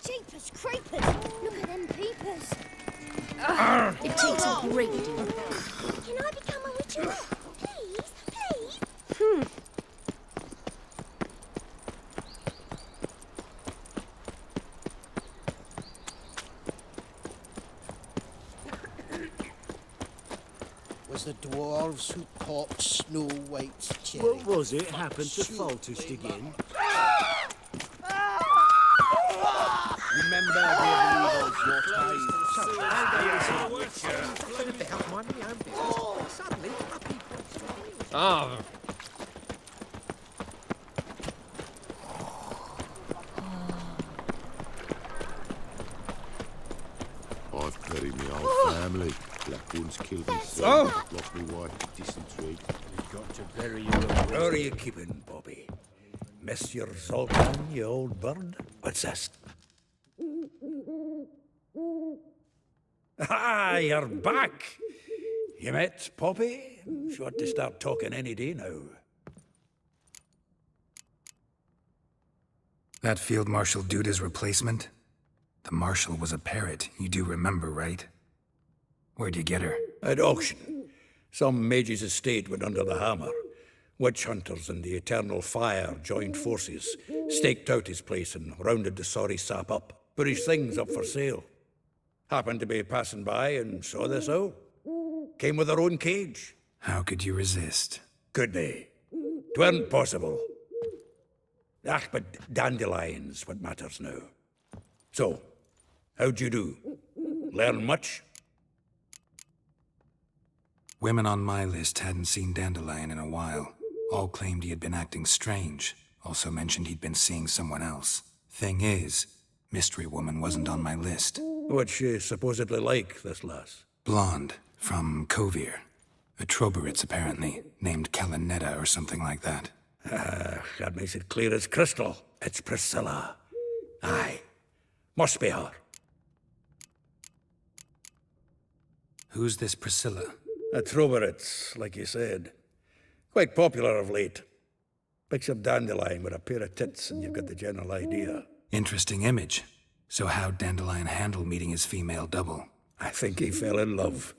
Jeepers creepers! Look at them peepers! It takes a great deal. Can I become a witcher? Please, please? Was the dwarves who caught Snow White's cherry. What was it happened to Faltish again? Remember the evils your time. Ah. I've buried my whole family. Black ones killed me son. Lost my wife to dysentery. You've got to bury your... How are you keeping, Bobby? Miss your Zoltan, you old bird? What's this? Ah, you're back! You met Poppy? She ought to start talking any day now. That Field Marshal Duda's replacement? The Marshal was a parrot, you do remember, right? Where'd you get her? At auction. Some mage's estate went under the hammer. Witch hunters and the Eternal Fire joined forces, staked out his place and rounded the sorry sap up, put his things up for sale. Happened to be passing by and saw this out. Came with their own cage. How could you resist? Could they? 'Tweren't possible. Ah, but dandelions what matters now. So, how'd you do? Learn much? Women on my list hadn't seen Dandelion in a while. All claimed he had been acting strange. Also mentioned he'd been seeing someone else. Thing is, Mystery Woman wasn't on my list. What's she supposedly like, this lass? Blonde, from Kovir. A Troberitz, apparently, named Kalanetta or something like that. That makes it clear as crystal. It's Priscilla. Aye. Must be her. Who's this Priscilla? A Troberitz, like you said. Quite popular of late. Picture Dandelion with a pair of tits and you've got the general idea. Interesting image. So how'd Dandelion handle meeting his female double? I think he fell in love.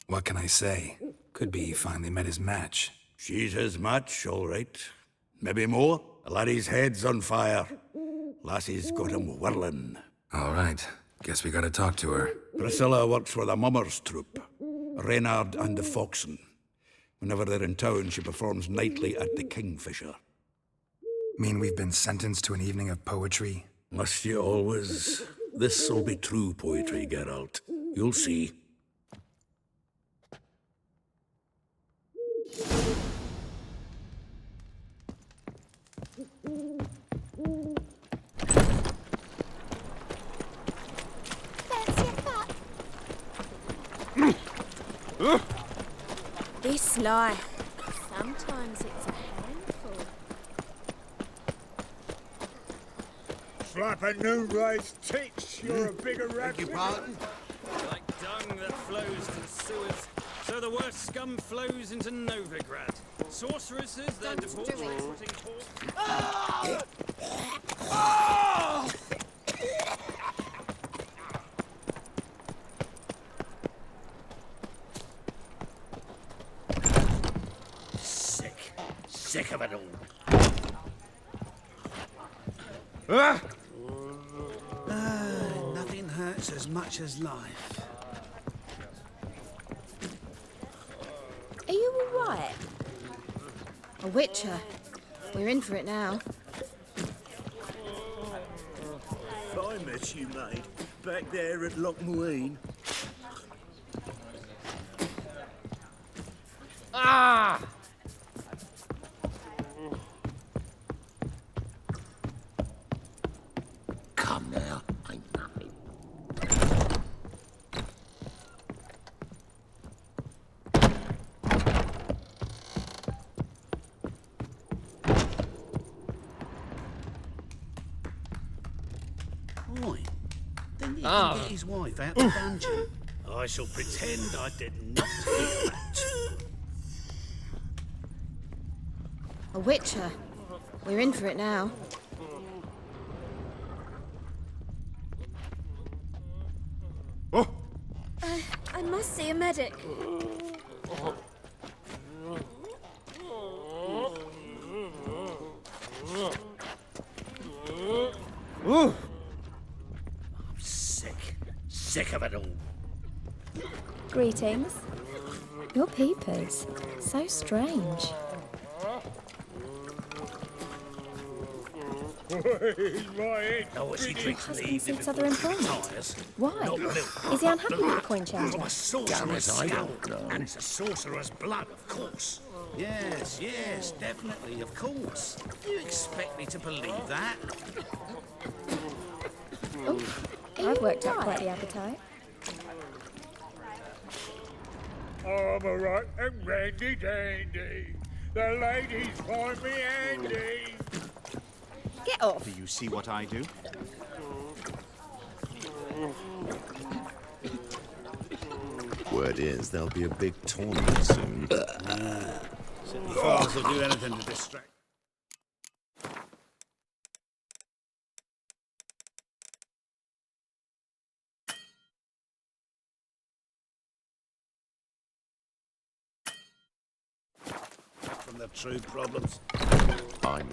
What can I say? Could be he finally met his match. She's his match, all right. Maybe more. The laddie's head's on fire. Lassie's got him whirling. All right. Guess we gotta talk to her. Priscilla works for the Mummers troupe. Reynard and the Foxen. Whenever they're in town, she performs nightly at the Kingfisher. Mean we've been sentenced to an evening of poetry? Must you always? This'll be true poetry, Geralt. You'll see. This life. Sometimes it's a handful. Slap a noon rise teach, you're a bigger rat. Beg your pardon? Like dung that flows to sewers, so the worst scum flows into Novigrad. Sorceresses, their default rotting corpse. Sick of it all. Nothing hurts as much as life. Are you all right? A witcher. We're in for it now. I met you, mate, back there at Lochmuine. Ah! Come now, ain't nothing. Oi, then he can get his wife out the dungeon. I shall pretend I did not hear that. A witcher. We're in for it now. Oh, I must see a medic. oh. Sick of it all. Greetings. Your peepers. So strange. Right. Oh, she drinks husband leave seeks before other she employment. retires. Why? Not milk. Is he unhappy with the coin From changer? a sorcerer's I skull. don't know. And it's a sorcerer's blood, of course. Yes, definitely, of course. Do you expect me to believe that? I've worked up quite the appetite. Oh, I'm all right and randy dandy. The ladies find me handy. Get off. Do you see what I do? Word is there'll be a big tournament soon. City farmers will do anything to distract. From the true problems. I'm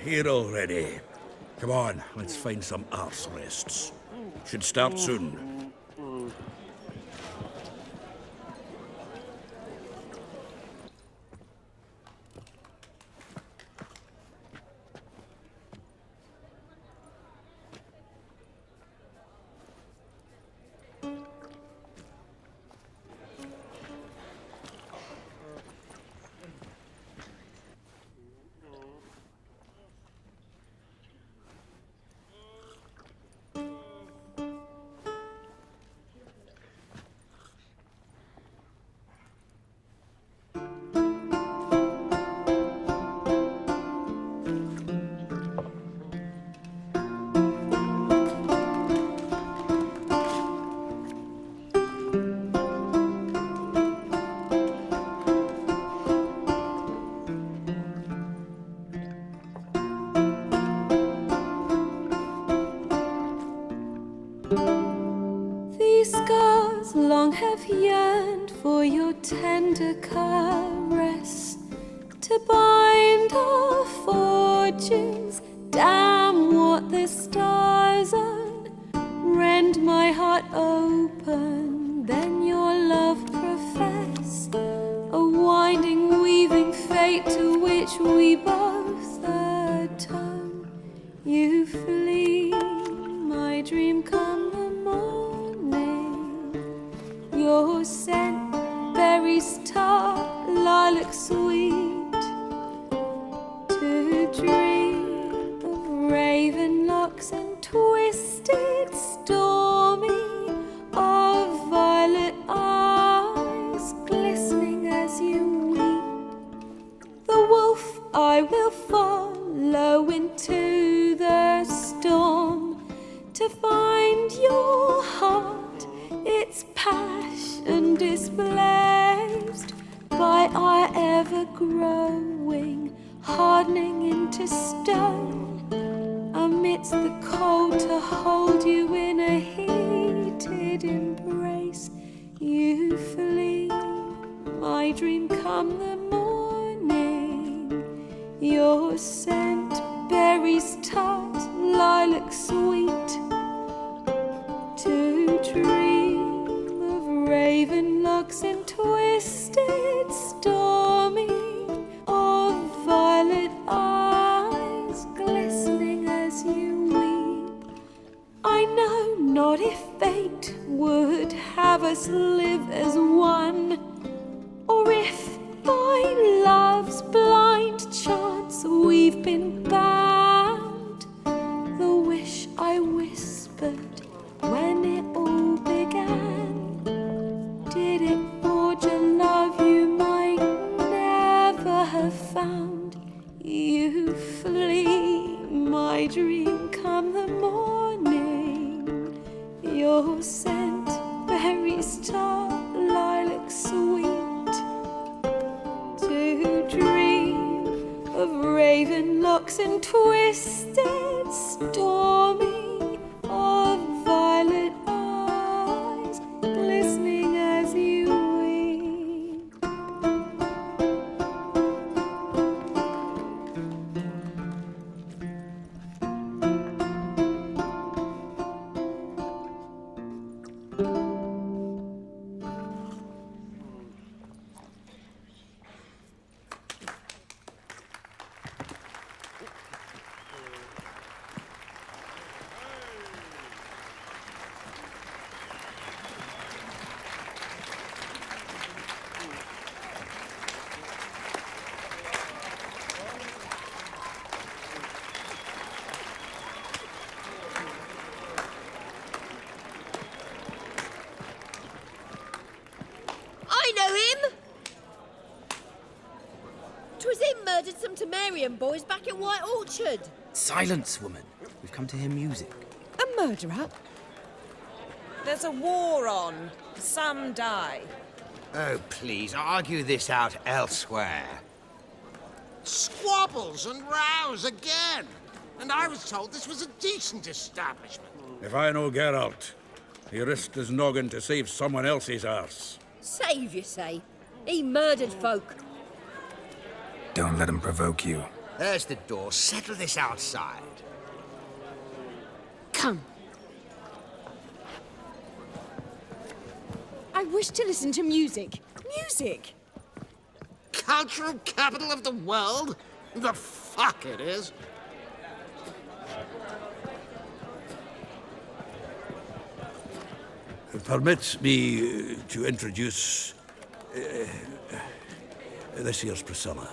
Here already. Come on, let's find some arse rests. Should start soon. These scars long have yearned for your tender caress, to bind our fortunes. Damn what the stars own. Rend my heart open, then your love profess, a winding, weaving fate to which we both atone. You flee, my dream come the morning. Your scent, berries tart, lilac sweet, to dream of raven locks and twisted, stormy, of violet eyes glistening as you weep. The wolf I will follow into the storm, to find your heart, its passion displaced by our ever-growing, hardening into stone. Amidst the cold, to hold you in a heated embrace. You flee, my dream come the morning. Your scent, berries tart, lilac sweet, to dream of raven locks and twisted, stormy, of violet eyes glistening as you weep. I know not if fate would have us live as one, or if by love's blind chance we've been bound. The wish you flee my dream come the morning. Your scent, berry star, lilac sweet. To dream of raven locks and twisted stormy, of violet eyes glistening as you weep. I know him! 'Twas him murdered some Temerian boys back in White Orchard. Silence, woman. We've come to hear music. A murderer? There's a war on. Some die. Oh, please, argue this out elsewhere. Squabbles and rows again. And I was told this was a decent establishment. If I know Geralt, he risked his noggin to save someone else's arse. Save, you say? He murdered folk. Don't let him provoke you. There's the door. Settle this outside. Come. I wish to listen to music. Music! Cultural capital of the world? The fuck it is. Permit me to introduce this here's Priscilla,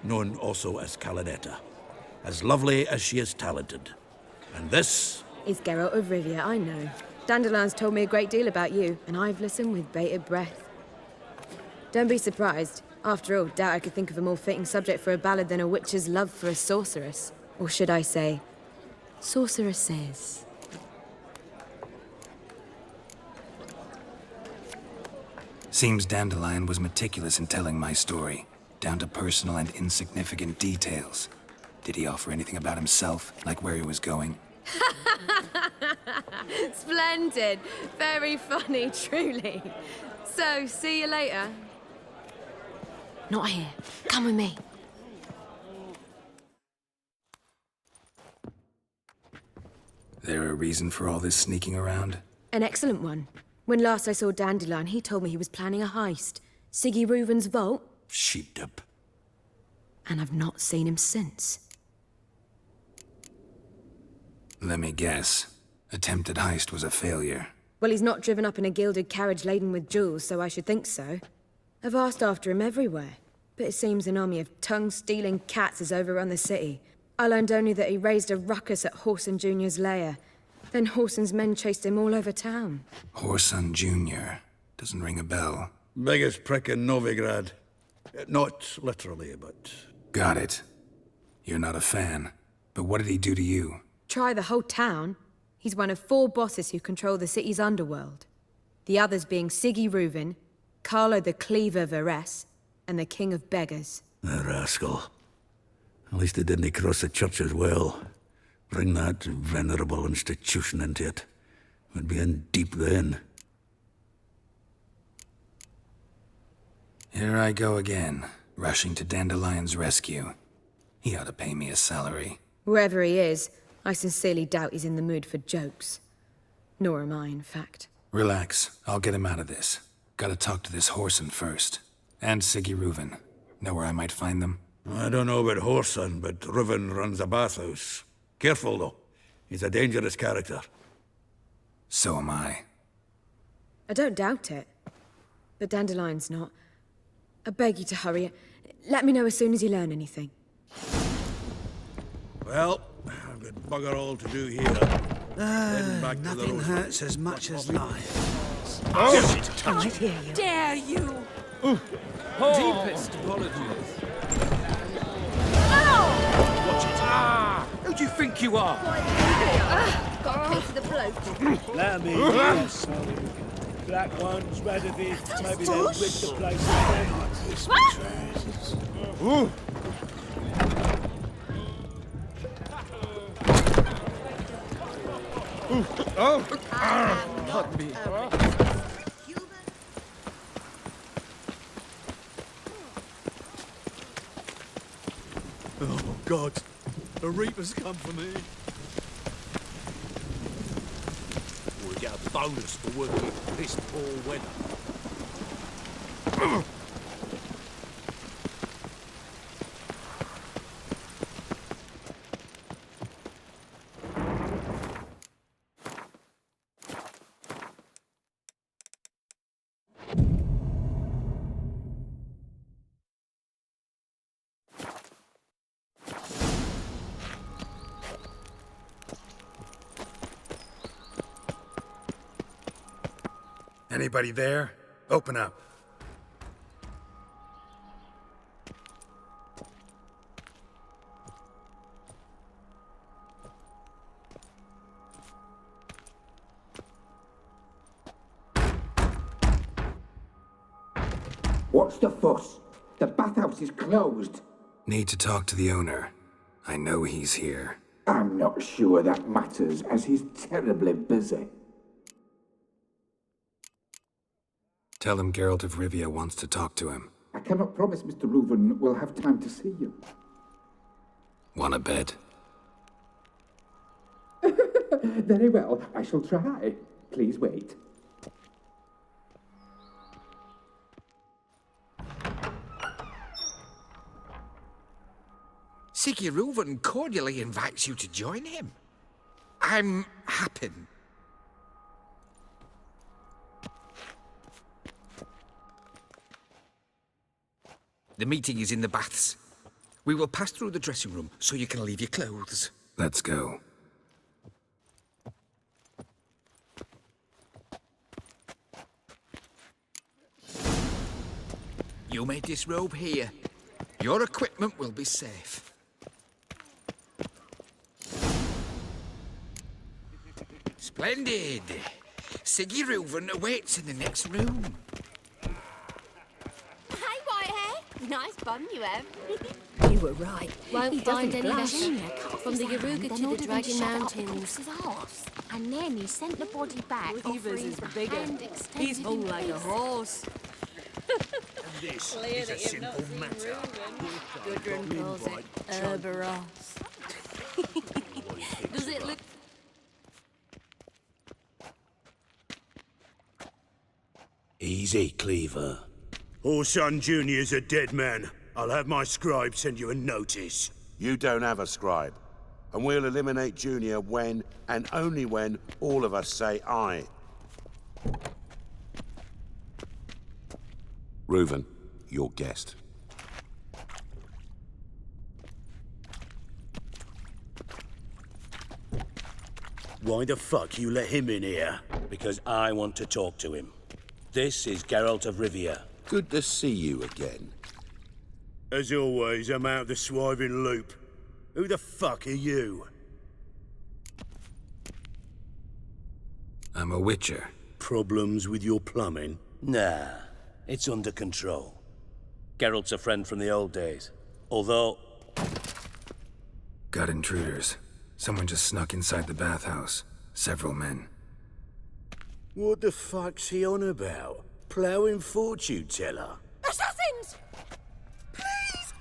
known also as Calinetta, as lovely as she is talented. And this Is Geralt of Rivia, I know. Dandelion's told me a great deal about you, and I've listened with bated breath. Don't be surprised. After all, doubt I could think of a more fitting subject for a ballad than a witch's love for a sorceress. Or should I say, sorceresses. Seems Dandelion was meticulous in telling my story, down to personal and insignificant details. Did he offer anything about himself, like where he was going? Splendid. Very funny, truly. So, see you later. Not here. Come with me. There a reason for all this sneaking around? An excellent one. When last I saw Dandelion, he told me he was planning a heist. Siggy Reuven's vault. sheep-dip. And I've not seen him since. Let me guess. Attempted heist was a failure. Well, he's not driven up in a gilded carriage laden with jewels, so I should think so. I've asked after him everywhere, but it seems an army of tongue-stealing cats has overrun the city. I learned only that he raised a ruckus at Whoreson Jr.'s lair. Then Whoreson's men chased him all over town. Whoreson Jr. Doesn't ring a bell. Biggest prick in Novigrad. Not literally, but... Got it. You're not a fan. But what did he do to you? Try the whole town. He's one of 4 bosses who control the city's underworld. The others being Siggy Reuven, Carlo the Cleaver Varese, and the King of Beggars. The rascal. At least he didn't cross the church as well. Bring that venerable institution into it. We'd be in deep then. Here I go again, rushing to Dandelion's rescue. He ought to pay me a salary. Wherever he is, I sincerely doubt he's in the mood for jokes. Nor am I, in fact. Relax. I'll get him out of this. Gotta talk to this Whoreson first. And Siggy Reuven. Know where I might find them? I don't know about Whoreson, but Reuven runs a bathhouse. Careful, though. He's a dangerous character. So am I. I don't doubt it. But Dandelion's not. I beg you to hurry. Let me know as soon as you learn anything. Well, I've got bugger all to do here. Nothing hurts as much as life. I dare you! Deepest apologies. Oh! you are? Got a piece of the bloke. Let me guess. Black ones, red of it, maybe they'll rip the place apart. Pardon me. Oh, God. A Reaper's come for me. We get a bonus for working this poor weather. Anybody there? Open up. What's the fuss? The bathhouse is closed. Need to talk to the owner. I know he's here. I'm not sure that matters, as he's terribly busy. Tell him Geralt of Rivia wants to talk to him. I cannot promise Mr. Reuven will have time to see you. Want a bed? Very well, I shall try. Please wait. Siggy Reuven cordially invites you to join him. I'm happy. The meeting is in the baths. We will pass through the dressing room so you can leave your clothes. Let's go. You may disrobe here. Your equipment will be safe. Splendid. Siggy Reuven awaits in the next room. Hey, Whitehead. Nice bum you have. You were right. Won't He find doesn't any blush. Virginia. From the Yaruga to the Dragon Mountains. And then he sent the body back. Weavers is bigger. He's hung like a horse. This Clear is a that you've not simple seen matter. Gudrun calls it Herbaros. Does it look... Easy, Cleaver. Orson Jr.'s a dead man. I'll have my scribe send you a notice. You don't have a scribe. And we'll eliminate Junior when, and only when, all of us say aye. Reuven, your guest. Why the fuck you let him in here? Because I want to talk to him. This is Geralt of Rivia. Good to see you again. As always, I'm out of the swiving loop. Who the fuck are you? I'm a witcher. Problems with your plumbing? Nah, it's under control. Geralt's a friend from the old days. Although... Got intruders. Someone just snuck inside the bathhouse. Several men. What the fuck's he on about? Ploughing fortune teller? Assassins! Please,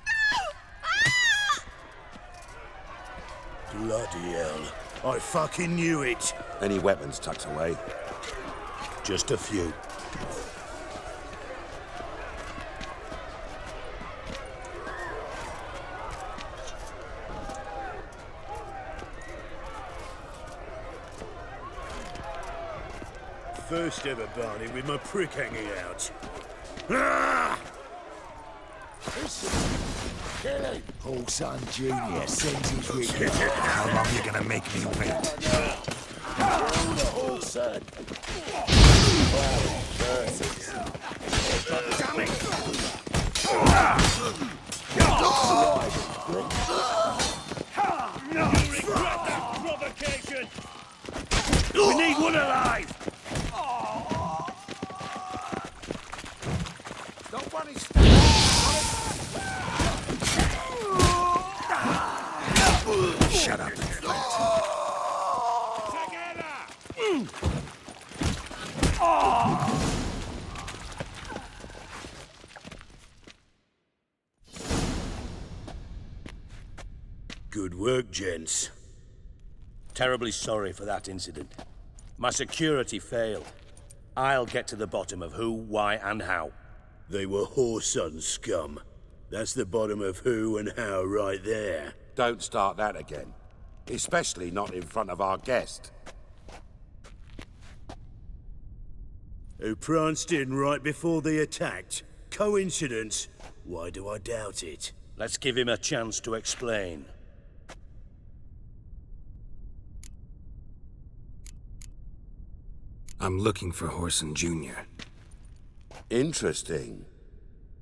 no! Bloody hell. I fucking knew it. Any weapons tucked away? Just a few. First ever Barney with my prick hanging out. Ah! Paul Son Jr. sends his ring. How long are you gonna make me wait? Damn it! alive! Don't worry, Shut up and fight. Good work, gents. Terribly sorry for that incident. My security failed. I'll get to the bottom of who, why, and how. They were whoreson scum. That's the bottom of who and how right there. Don't start that again. Especially not in front of our guest. Who pranced in right before they attacked. Coincidence? Why do I doubt it? Let's give him a chance to explain. I'm looking for Horson Jr. Interesting.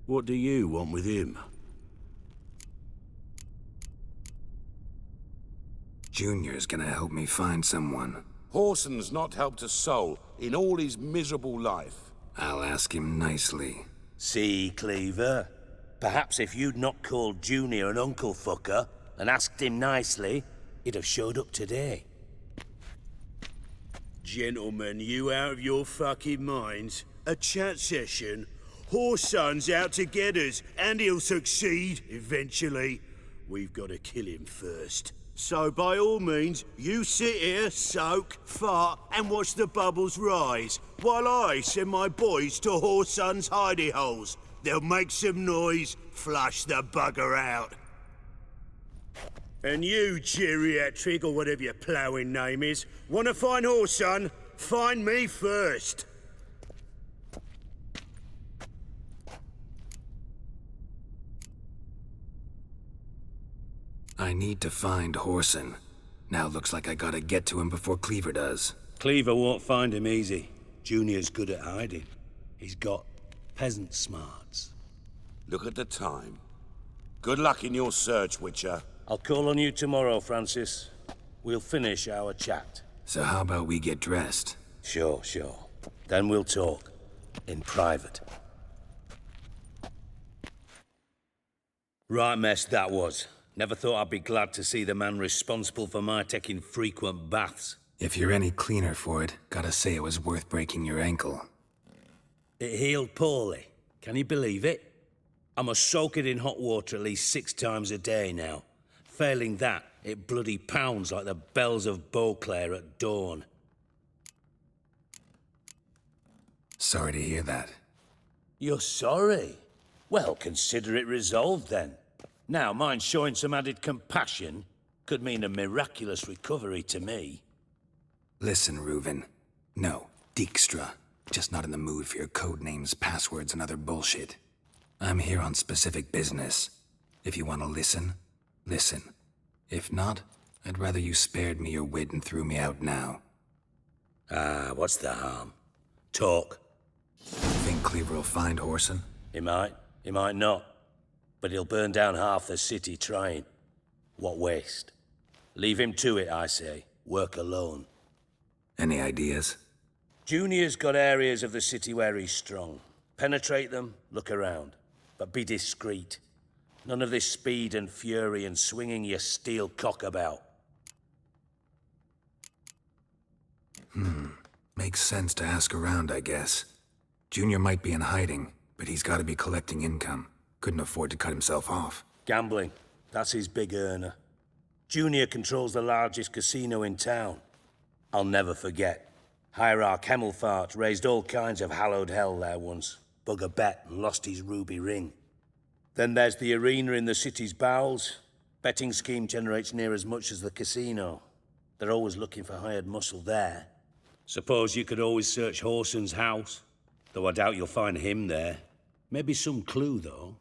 What do you want with him? Junior's gonna help me find someone. Horson's not helped a soul in all his miserable life. I'll ask him nicely. See, Cleaver? Perhaps if you'd not called Junior an uncle fucker and asked him nicely, he'd have showed up today. Gentlemen, you out of your fucking minds? A chat session? Horson's out to get us, and he'll succeed, eventually. We've got to kill him first. So by all means, you sit here, soak, fart, and watch the bubbles rise, while I send my boys to Horson's hidey holes. They'll make some noise, flush the bugger out. And you, geriatric, or whatever your ploughing name is, want to find Horson? Find me first. I need to find Horson. Now looks like I gotta get to him before Cleaver does. Cleaver won't find him easy. Junior's good at hiding. He's got peasant smarts. Look at the time. Good luck in your search, Witcher. I'll call on you tomorrow, Francis. We'll finish our chat. So how about we get dressed? Sure. Then we'll talk. In private. Right mess that was. Never thought I'd be glad to see the man responsible for my taking frequent baths. If you're any cleaner for it, gotta say it was worth breaking your ankle. It healed poorly. Can you believe it? I must soak it in hot water at least 6 times a day now. Failing that, it bloody pounds like the bells of Beauclair at dawn. Sorry to hear that. You're sorry? Well, consider it resolved then. Now, mind showing some added compassion could mean a miraculous recovery to me. Listen, Reuven. No, Dijkstra. Just not in the mood for your code names, passwords, and other bullshit. I'm here on specific business. If you want to listen, listen. If not, I'd rather you spared me your wit and threw me out now. What's the harm? Talk. Think Cleaver will find Horson? He might not. But he'll burn down half the city trying. What waste? Leave him to it, I say. Work alone. Any ideas? Junior's got areas of the city where he's strong. Penetrate them, look around. But be discreet. None of this speed and fury and swinging your steel cock about. Makes sense to ask around, I guess. Junior might be in hiding, but he's gotta be collecting income. Couldn't afford to cut himself off. Gambling. That's his big earner. Junior controls the largest casino in town. I'll never forget. Hierarch Hemmelfart raised all kinds of hallowed hell there once. Bug a bet and lost his ruby ring. Then there's the arena in the city's bowels. Betting scheme generates near as much as the casino. They're always looking for hired muscle there. Suppose you could always search Horson's house. Though I doubt you'll find him there. Maybe some clue, though.